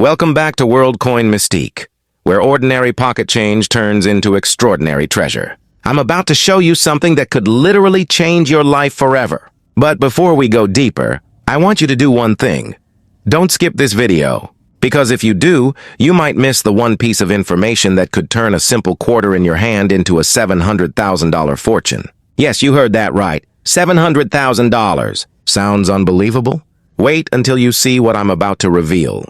Welcome back to World Coin Mystique, where ordinary pocket change turns into extraordinary treasure. I'm about to show you something that could literally change your life forever. But before we go deeper, I want you to do one thing. Don't skip this video, because if you do, you might miss the one piece of information that could turn a simple quarter in your hand into a $700,000 fortune. Yes, you heard that right. $700,000. Sounds unbelievable? Wait until you see what I'm about to reveal.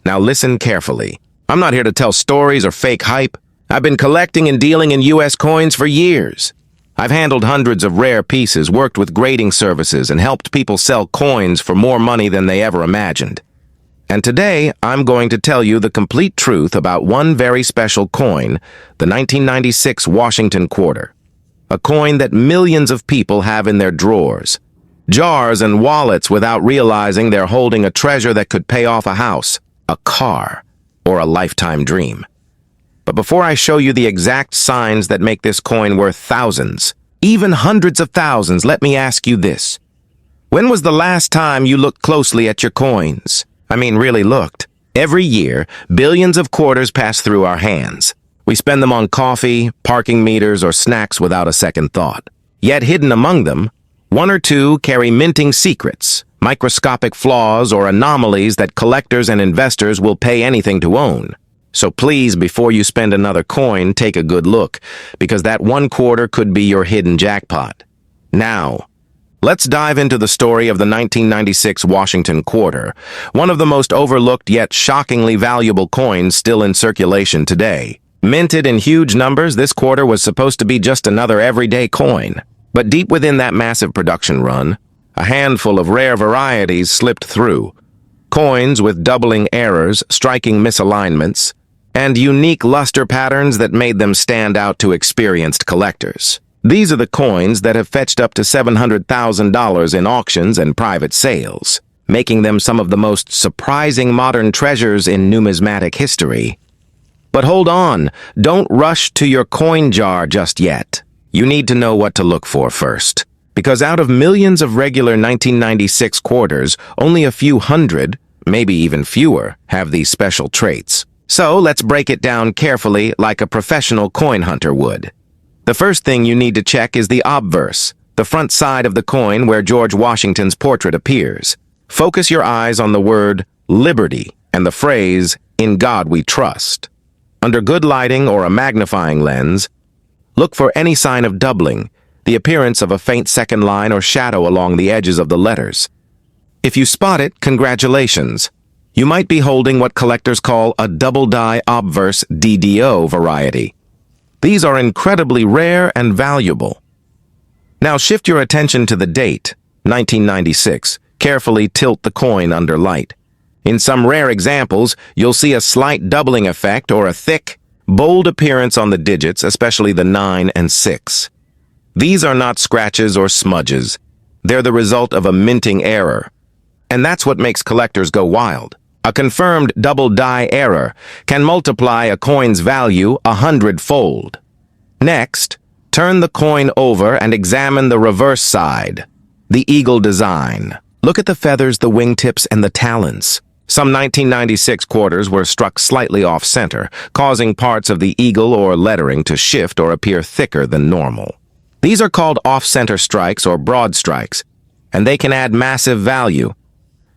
Now listen carefully. I'm not here to tell stories or fake hype. I've been collecting and dealing in U.S. coins for years. I've handled hundreds of rare pieces, worked with grading services, and helped people sell coins for more money than they ever imagined. And today, I'm going to tell you the complete truth about one very special coin, the 1996 Washington quarter. A coin that millions of people have in their drawers, jars and wallets without realizing they're holding a treasure that could pay off a house, a car, or a lifetime dream. But before I show you the exact signs that make this coin worth thousands, even hundreds of thousands, let me ask you this. When was the last time you looked closely at your coins? I mean, really looked. Every year, billions of quarters pass through our hands. We spend them on coffee, parking meters, or snacks without a second thought. Yet hidden among them, one or two carry minting secrets, microscopic flaws or anomalies that collectors and investors will pay anything to own. So please, before you spend another coin, take a good look, because that one quarter could be your hidden jackpot. Now, let's dive into the story of the 1996 Washington quarter, one of the most overlooked yet shockingly valuable coins still in circulation today. Minted in huge numbers, this quarter was supposed to be just another everyday coin. But deep within that massive production run, a handful of rare varieties slipped through. Coins with doubling errors, striking misalignments, and unique luster patterns that made them stand out to experienced collectors. These are the coins that have fetched up to $700,000 in auctions and private sales, making them some of the most surprising modern treasures in numismatic history. But hold on, don't rush to your coin jar just yet. You need to know what to look for first. Because out of millions of regular 1996 quarters, only a few hundred, maybe even fewer, have these special traits. So let's break it down carefully like a professional coin hunter would. The first thing you need to check is the obverse, the front side of the coin where George Washington's portrait appears. Focus your eyes on the word liberty and the phrase, "In God we trust." Under good lighting or a magnifying lens, look for any sign of doubling, the appearance of a faint second line or shadow along the edges of the letters. If you spot it, congratulations. You might be holding what collectors call a double-die obverse DDO variety. These are incredibly rare and valuable. Now shift your attention to the date, 1996. Carefully tilt the coin under light. In some rare examples, you'll see a slight doubling effect or a thick, bold appearance on the digits, especially the 9 and 6. These are not scratches or smudges. They're the result of a minting error. And that's what makes collectors go wild. A confirmed double die error can multiply a coin's value 100-fold. Next, turn the coin over and examine the reverse side, the eagle design. Look at the feathers, the wingtips, and the talons. Some 1996 quarters were struck slightly off-center, causing parts of the eagle or lettering to shift or appear thicker than normal. These are called off-center strikes or broad strikes, and they can add massive value,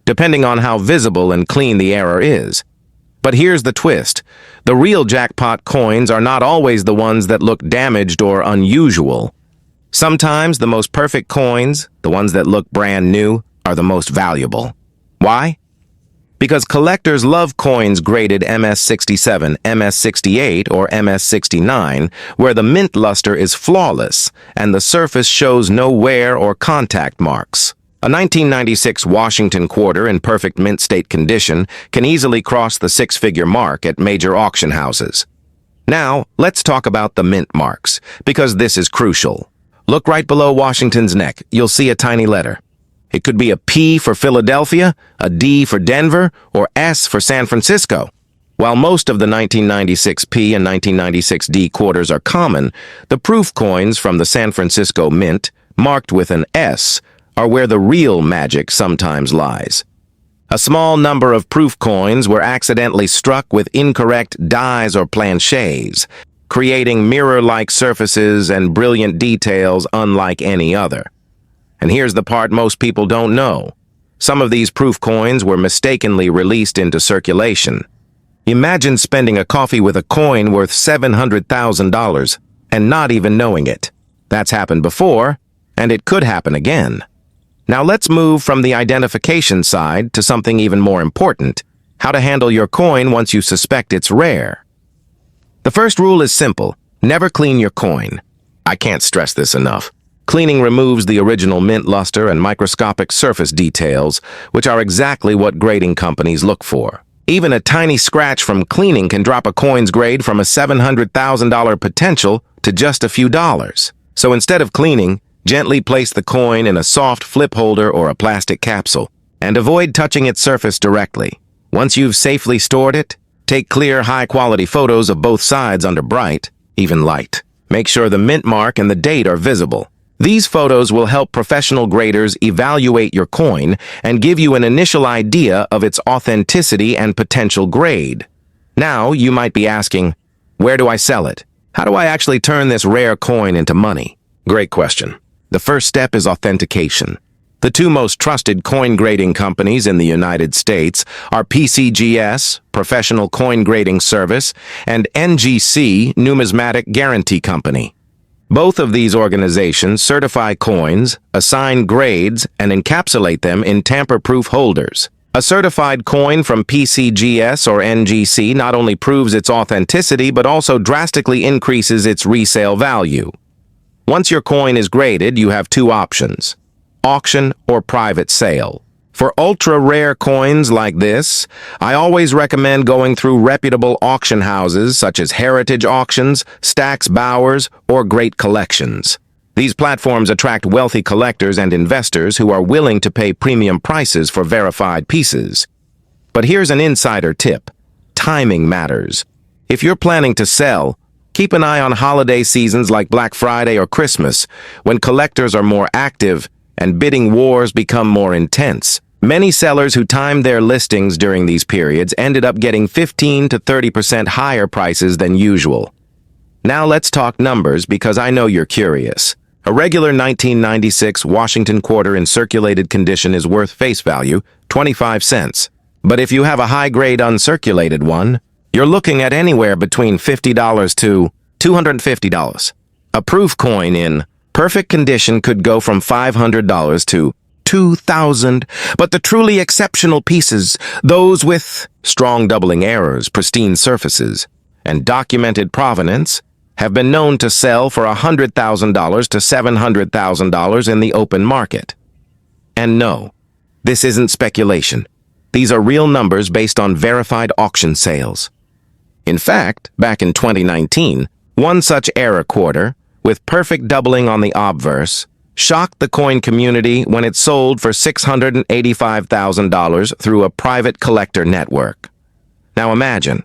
depending on how visible and clean the error is. But here's the twist. The real jackpot coins are not always the ones that look damaged or unusual. Sometimes the most perfect coins, the ones that look brand new, are the most valuable. Why? Because collectors love coins graded MS67, MS68, or MS69, where the mint luster is flawless and the surface shows no wear or contact marks. A 1996 Washington quarter in perfect mint state condition can easily cross the six-figure mark at major auction houses. Now, let's talk about the mint marks, because this is crucial. Look right below Washington's neck. You'll see a tiny letter. It could be a P for Philadelphia, a D for Denver, or S for San Francisco. While most of the 1996 P and 1996 D quarters are common, the proof coins from the San Francisco Mint, marked with an S, are where the real magic sometimes lies. A small number of proof coins were accidentally struck with incorrect dies or planchets, creating mirror-like surfaces and brilliant details unlike any other. And here's the part most people don't know. Some of these proof coins were mistakenly released into circulation. Imagine spending a coffee with a coin worth $700,000 and not even knowing it. That's happened before, and it could happen again. Now let's move from the identification side to something even more important: how to handle your coin once you suspect it's rare. The first rule is simple: never clean your coin. I can't stress this enough. Cleaning removes the original mint luster and microscopic surface details, which are exactly what grading companies look for. Even a tiny scratch from cleaning can drop a coin's grade from a $700,000 potential to just a few dollars. So instead of cleaning, gently place the coin in a soft flip holder or a plastic capsule, and avoid touching its surface directly. Once you've safely stored it, take clear, high-quality photos of both sides under bright, even light. Make sure the mint mark and the date are visible. These photos will help professional graders evaluate your coin and give you an initial idea of its authenticity and potential grade. Now, you might be asking, where do I sell it? How do I actually turn this rare coin into money? Great question. The first step is authentication. The two most trusted coin grading companies in the United States are PCGS, Professional Coin Grading Service, and NGC, Numismatic Guarantee Company. Both of these organizations certify coins, assign grades, and encapsulate them in tamper-proof holders. A certified coin from PCGS or NGC not only proves its authenticity but also drastically increases its resale value. Once your coin is graded, you have two options: auction or private sale. For ultra-rare coins like this, I always recommend going through reputable auction houses such as Heritage Auctions, Stack's Bowers, or Great Collections. These platforms attract wealthy collectors and investors who are willing to pay premium prices for verified pieces. But here's an insider tip: timing matters. If you're planning to sell, keep an eye on holiday seasons like Black Friday or Christmas, when collectors are more active and bidding wars become more intense. Many sellers who timed their listings during these periods ended up getting 15 to 30% higher prices than usual. Now let's talk numbers, because I know you're curious. A regular 1996 Washington quarter in circulated condition is worth face value 25 cents. But if you have a high-grade uncirculated one, you're looking at anywhere between $50 to $250. A proof coin in perfect condition could go from $500 to $2,000, but the truly exceptional pieces, those with strong doubling errors, pristine surfaces, and documented provenance, have been known to sell for $100,000 to $700,000 in the open market. And no, this isn't speculation. These are real numbers based on verified auction sales. In fact, back in 2019, one such error quarter, with perfect doubling on the obverse, shocked the coin community when it sold for $685,000 through a private collector network. Now imagine,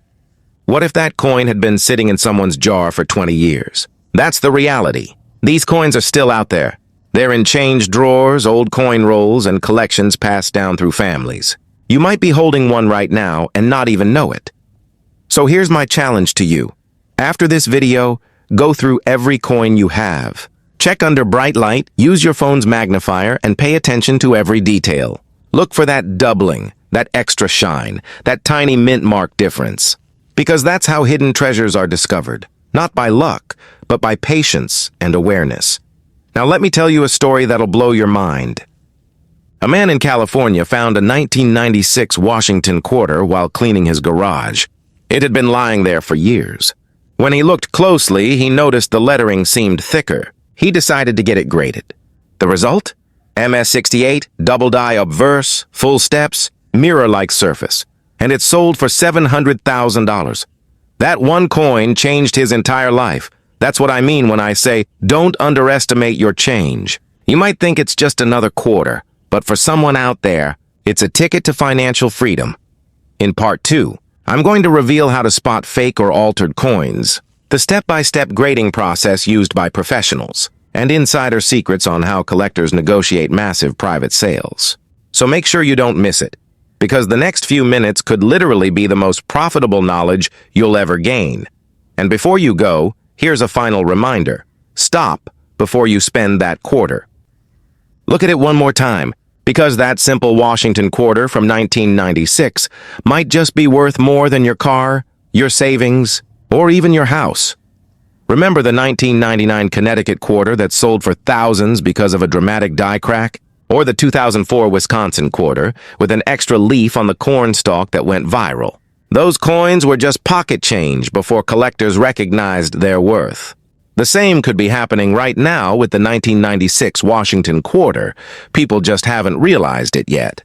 what if that coin had been sitting in someone's jar for 20 years? That's the reality. These coins are still out there. They're in change drawers, old coin rolls, and collections passed down through families. You might be holding one right now and not even know it. So here's my challenge to you. After this video, go through every coin you have. Check under bright light, use your phone's magnifier, and pay attention to every detail. Look for that doubling, that extra shine, that tiny mint mark difference. Because that's how hidden treasures are discovered. Not by luck, but by patience and awareness. Now let me tell you a story that'll blow your mind. A man in California found a 1996 Washington quarter while cleaning his garage. It had been lying there for years. When he looked closely, he noticed the lettering seemed thicker. He decided to get it graded. The result? MS68, double die obverse, full steps, mirror-like surface. And it sold for $700,000. That one coin changed his entire life. That's what I mean when I say, don't underestimate your change. You might think it's just another quarter, but for someone out there, it's a ticket to financial freedom. In part 2, I'm going to reveal how to spot fake or altered coins, the step-by-step grading process used by professionals, and insider secrets on how collectors negotiate massive private sales. So make sure you don't miss it. because the next few minutes could literally be the most profitable knowledge you'll ever gain. And before you go, here's a final reminder. Stop before you spend that quarter. Look at it one more time, because that simple Washington quarter from 1996 might just be worth more than your car, your savings, or even your house. Remember the 1999 Connecticut quarter that sold for thousands because of a dramatic die crack? Or the 2004 Wisconsin quarter with an extra leaf on the corn stalk that went viral? Those coins were just pocket change before collectors recognized their worth. The same could be happening right now with the 1996 Washington quarter. People just haven't realized it yet.